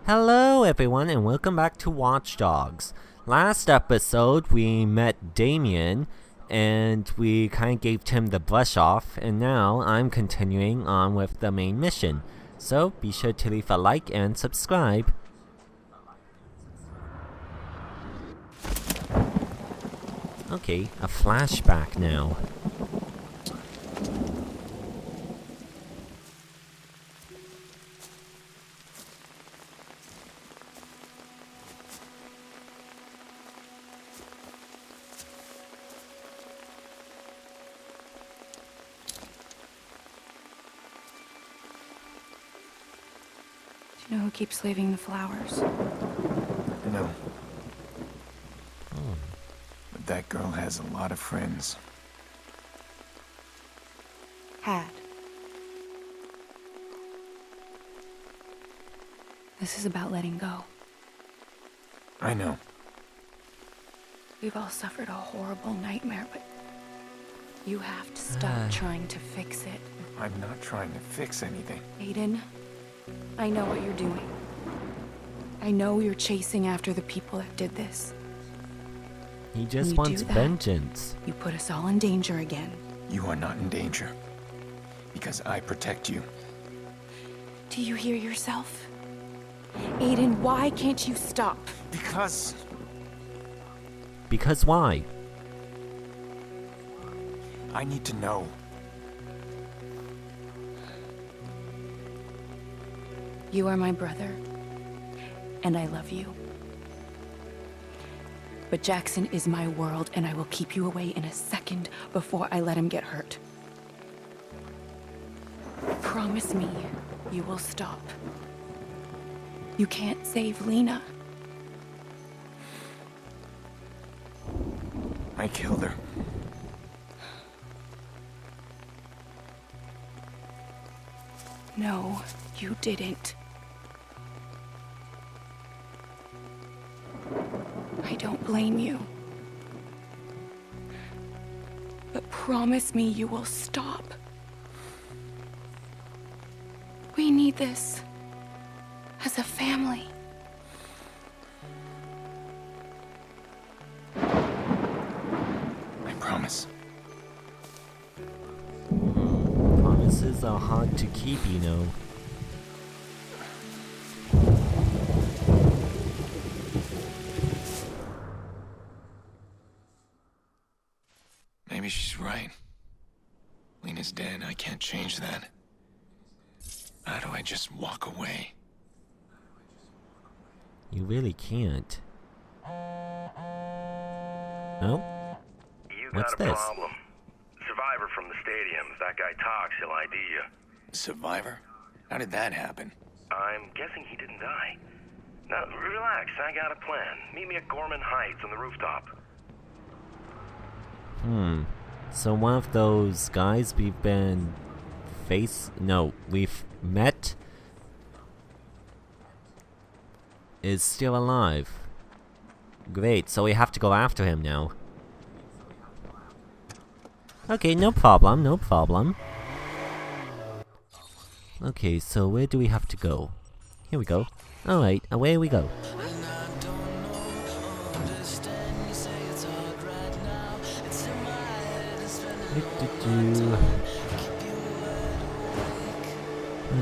Hello everyone and welcome back to Watch Dogs. Last episode we met Damien and we kind of gave him the brush off, and now I'm continuing on with the main mission. So be sure to leave a like and subscribe. Okay, a flashback now. Do you know who keeps leaving the flowers? No. But that girl has a lot of friends. Had. This is about letting go. I know. We've all suffered a horrible nightmare, but you have to stop trying to fix it. I'm not trying to fix anything. Aiden, I know what you're doing. I know you're chasing after the people that did this. He just You wants do that. vengeance. You put us all in danger again. You are not in danger. Because I protect you. Do you hear yourself? Aiden, why can't you stop? Because Because why? I need to know. You are my brother, and I love you. But Jackson is my world, and I will keep you away in a second before I let him get hurt. Promise me you will stop. You can't save Lena. I killed her. No, you didn't. I don't blame you. But promise me you will stop. We need this as a family. I promise. Promises are hard to keep, you know. Maybe she's right. Lena's dead. I can't change that. How do I just walk away? You really can't. No? You What's got a this? problem. Survivor from the stadium. If that guy talks, he'll ID you. Survivor? How did that happen? I'm guessing he didn't die. Now, relax. I got a plan. Meet me at Gorman Heights on the rooftop. So one of those guys we've met is still alive. Great, so we have to go after him now. Okay, no problem, no problem. Okay, so where do we have to go? Here we go. Alright, away we go.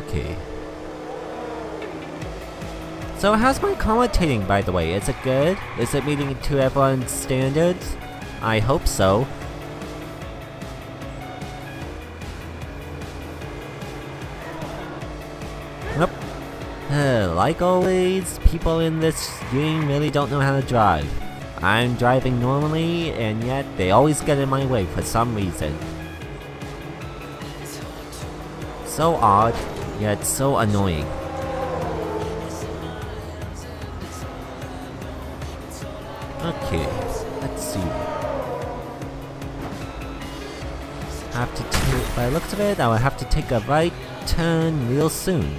Okay. So how's my commentating, by the way? Is it good? Is it meeting to everyone's standards? I hope so. Nope. Like always, people in this game really don't know how to drive. I'm driving normally, and yet they always get in my way for some reason. So odd, yet so annoying. Okay, let's see. Have to take, by the looks of it, I will have to take a right turn real soon.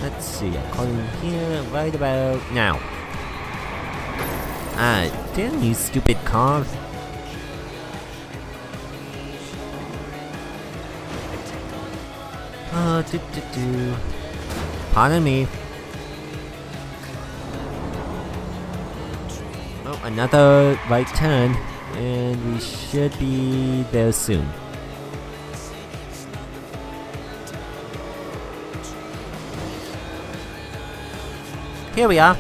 Let's see, according here, right about now. Ah, damn you stupid car. Pardon me. Oh, another right turn, and we should be there soon. Here we are.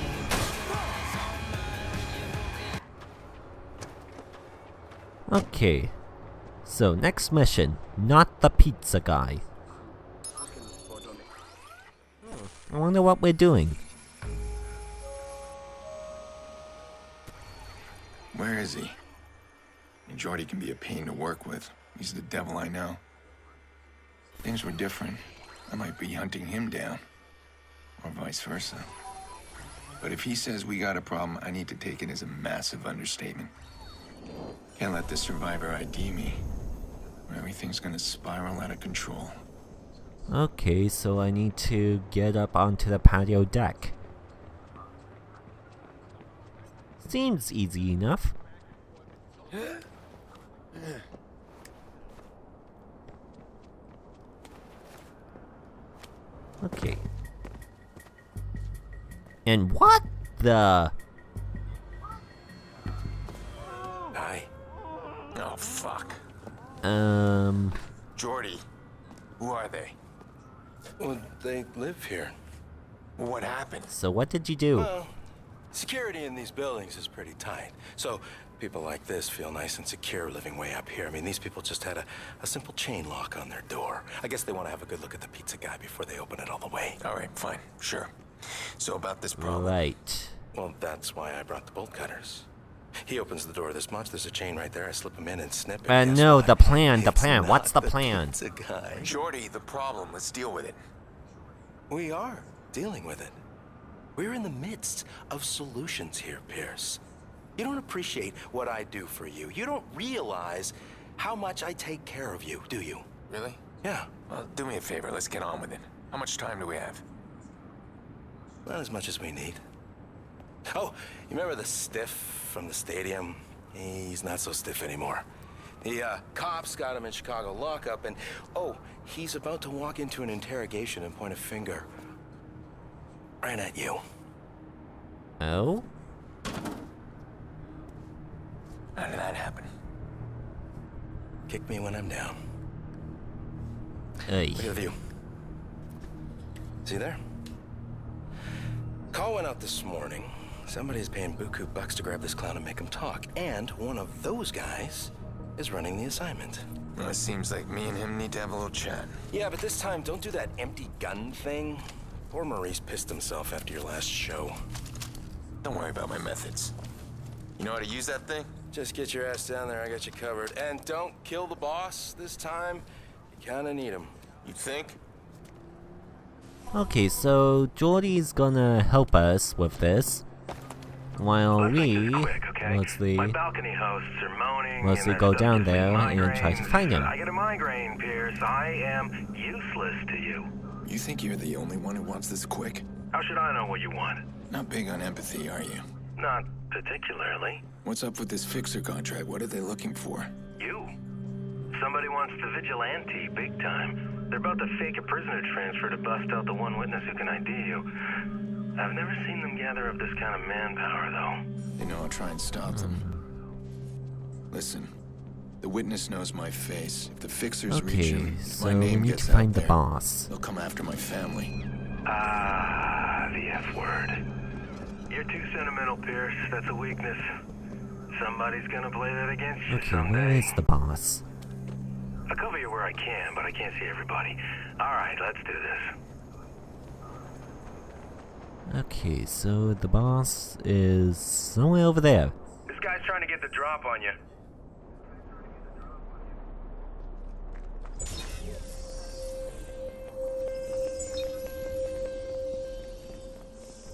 Okay, so next mission, not the pizza guy. I wonder what we're doing. Where is he? Jordy can be a pain to work with. He's the devil I know. If things were different, I might be hunting him down. Or vice versa. But if he says we got a problem, I need to take it as a massive understatement. Can't let the survivor ID me. Or everything's gonna spiral out of control. Okay, so I need to get up onto the patio deck. Seems easy enough. Okay. And what the? Hi. Oh, fuck. Jordy, who are they? Well, they live here. What happened? So what did you do? Well, security in these buildings is pretty tight. So people like this feel nice and secure living way up here. I mean, these people just had a simple chain lock on their door. I guess they want to have a good look at the pizza guy before they open it all the way. All right, fine, sure. So about this problem. Right. Well, that's why I brought the bolt cutters. He opens the door this much, there's a chain right there, I slip him in and snip it. Guess No, what? the plan. It's What's the not plan? Pizza guy. Jordy, the problem. Let's deal with it. We are dealing with it. We're in the midst of solutions here, Pierce. You don't appreciate what I do for you. You don't realize how much I take care of you, do you? Really? Yeah. Well, do me a favor. Let's get on with it. How much time do we have? Not as much as we need. Oh, you remember the stiff from the stadium? He's not so stiff anymore. The cops got him in Chicago lockup, and oh, he's about to walk into an interrogation and point a finger right at you. Oh? How did that happen? Kick me when I'm down. Hey. Look at the view. See there? Call went out this morning. Somebody's paying buku bucks to grab this clown and make him talk. And one of those guys is running the assignment. Well, it seems like me and him need to have a little chat. Yeah, but this time, don't do that empty gun thing. Poor Maurice pissed himself after your last show. Don't worry about my methods. You know how to use that thing? Just get your ass down there, I got you covered. And don't kill the boss this time. You kinda need him. You think? Okay, so Jordy's gonna help us with this. While Let's make we this quick, okay? mostly My balcony hosts are moaning. mostly and go that stuff down gives me there and try to migraines. find him. I get a migraine, Pierce. I am useless to you. You think you're the only one who wants this quick? How should I know what you want? Not big on empathy, are you? Not particularly. What's up with this fixer contract? What are they looking for? You. Somebody wants the vigilante big time. They're about to fake a prisoner transfer to bust out the one witness who can ID you. I've never seen them gather up this kind of manpower, though. You know, I'll try and stop them. Listen, the witness knows my face. If the fixers reach Okay, him, if so my we name need gets to out find the there, boss. they'll come after my family. Ah, the F word. You're too sentimental, Pierce. That's a weakness. Somebody's gonna play that against you Okay, someday. where is the boss? I'll cover you where I can, but I can't see everybody. Alright, let's do this. Okay, so the boss is somewhere over there. This guy's trying to get the drop on you.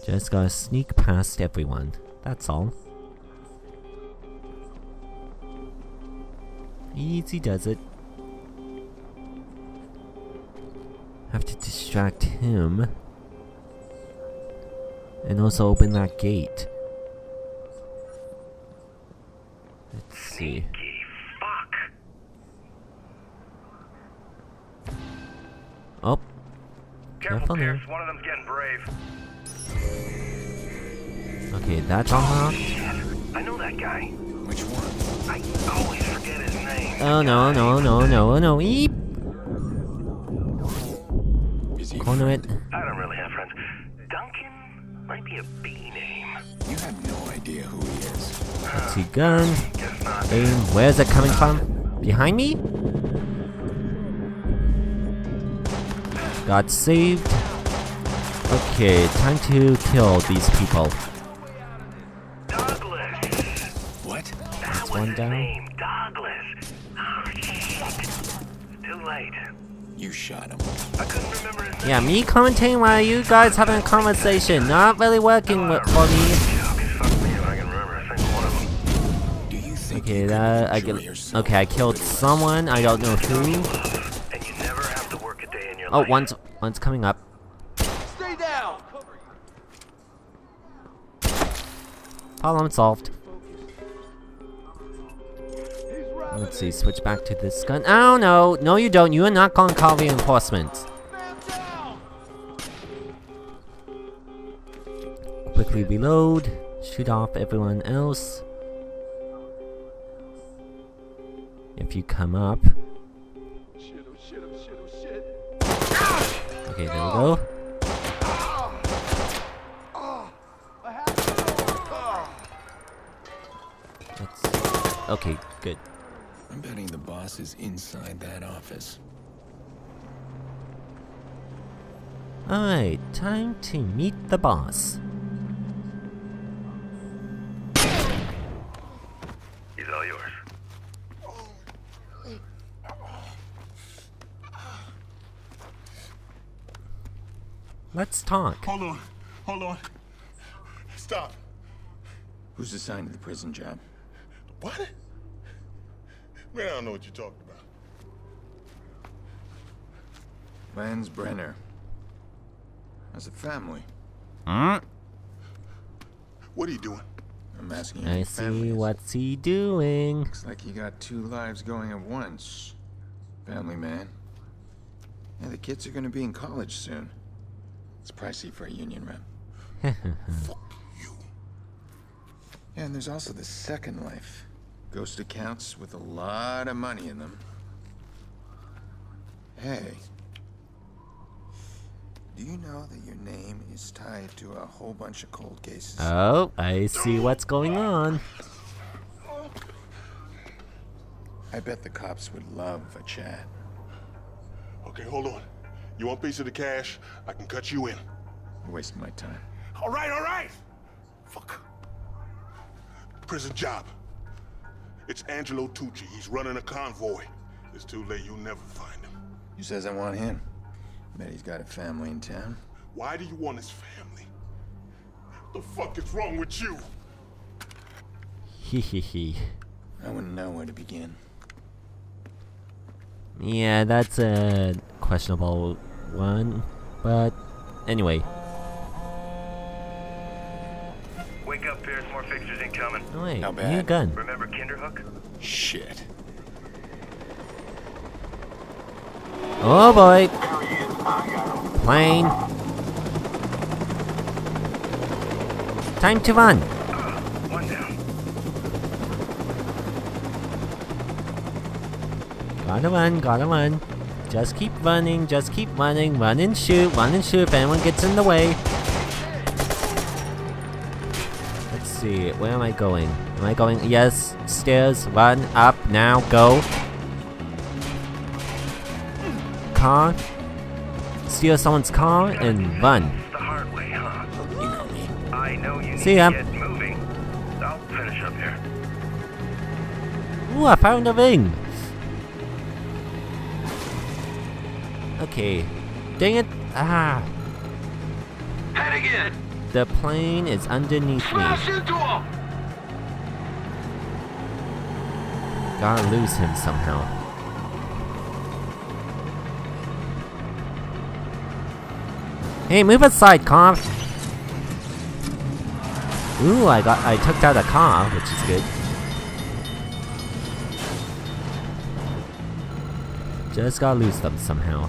Just gotta sneak past everyone. That's all. Easy does it. Have to distract him. And also open that gate. Let's see. Sneaky fuck. Oh, Careful now. Pierce. One of them's getting brave. Okay, that's unlocked. I know that guy. Which one? I always forget his name. Oh no, no, no, no, no. Eep! Is he a Corner it. friend? I don't really have friends. Duncan might be a B name. You have no idea who he is. Let's see, gun. Guess not. Aim. Where's it coming from? Behind me? Got saved. Okay, time to kill these people. Douglas. What? That was one his down. name. Douglas. Oh, shit. Too late. You shot him. I couldn't remember his name. Yeah, me commentating while you guys having a conversation. Not really working for me. Fuck me if I can remember a single one of them. Do you think Okay, you that I could enjoy get. yourself Okay, I a killed little less? someone. I don't know who. And you never have to work a day in your Oh, life. one's coming up. Stay down! Problem solved. Let's see, switch back to this gun. Oh no, no you don't. You are not going to call reinforcements. Quickly reload. Shoot off everyone else. If you come up. Shit, oh shit, oh shit, oh shit. Okay, there we go. Okay, good. I'm betting the boss is inside that office. Alright, time to meet the boss. He's all yours. Let's talk. Hold on, hold on. Stop. Who's assigned to the prison job? What? Man, I don't know what you're talking about. Lance Brenner. How's the family? What are you doing? I'm asking you. I see what's he doing. Looks like you got two lives going at once. Family man. Yeah, the kids are gonna be in college soon. It's pricey for a union rep. Fuck you. Yeah, and there's also the second life. Ghost accounts with a lot of money in them. Hey. Do you know that your name is tied to a whole bunch of cold cases? Oh, I see what's going on. I bet the cops would love a chat. Okay, hold on. You want a piece of the cash? I can cut you in. You're wasting my time. All right. Fuck. Prison job. It's Angelo Tucci. He's running a convoy. It's too late. You'll never find him. Who says I want him? Bet he's got a family in town. Why do you want his family? The fuck is wrong with you? Hehehe. I wouldn't know where to begin. Yeah, that's a questionable one. But anyway. Wake up, Pierce. More fixtures incoming. Oh wait, Not new bad. gun. Remember Kinderhook? Shit. Oh boy. Plane. Time to run. One down. Gotta run. Just keep running, run and shoot if anyone gets in the way. Let's see, where am I going? Am I going, yes, stairs, run, up, now, go. Car. Steal someone's car and run. It's the hard way, huh? You know me. I know you need See ya. to get moving. I'll finish up here. Ooh, I found a ring. Okay. Dang it. Ah. Head again. The plane is underneath me. into him. Gotta lose him somehow. Hey, move aside, cop. Ooh, I took out a car, which is good. Just gotta lose them somehow.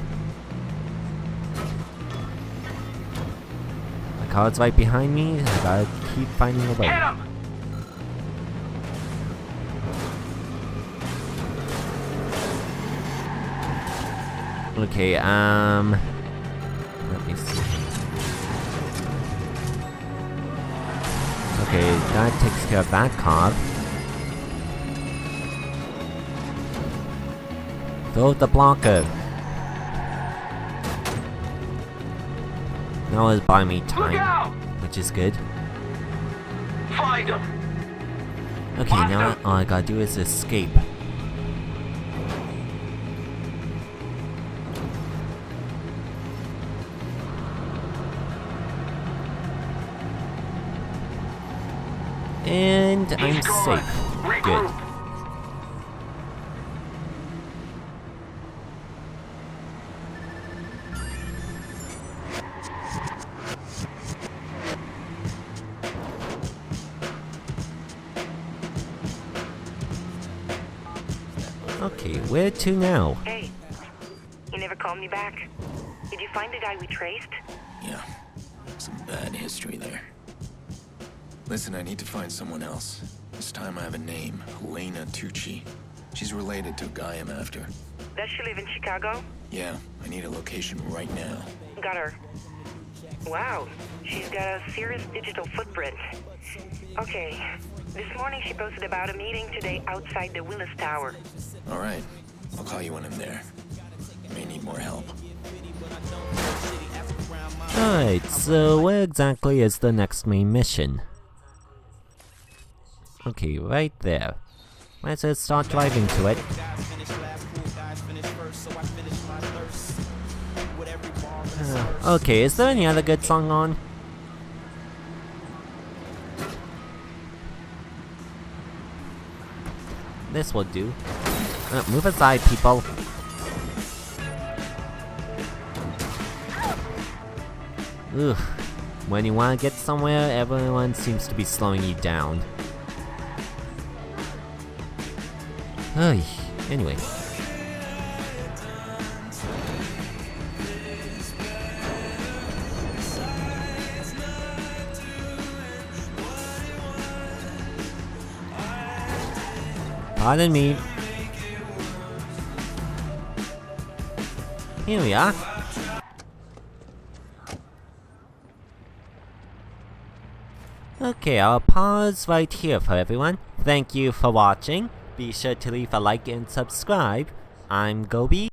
car's right behind me. I gotta keep finding a way. Hit him! Okay, let me see. Okay, that takes care of that car. Throw the blocker. Now it's buying me time, which is good. Find him! Okay, now all I gotta do is escape. And I'm safe. Good. Okay, where to now? Hey, you never called me back. Did you find the guy we traced? Yeah, some bad history there. Listen, I need to find someone else. This time I have a name, Helena Tucci. She's related to a guy I'm after. Does she live in Chicago? Yeah, I need a location right now. Got her. Wow, she's got a serious digital footprint. Okay, this morning she posted about a meeting today outside the Willis Tower. Alright, I'll call you when I'm there. May need more help. Alright, so where exactly is the next main mission? Okay, right there. Let's just start driving to it. Okay, is there any other good song on? This will do. Move aside, people. Ugh. When you want to get somewhere, everyone seems to be slowing you down. Ay, anyway. Pardon me. Here we are. Okay, I'll pause right here for everyone. Thank you for watching. Be sure to leave a like and subscribe. I'm Gobi.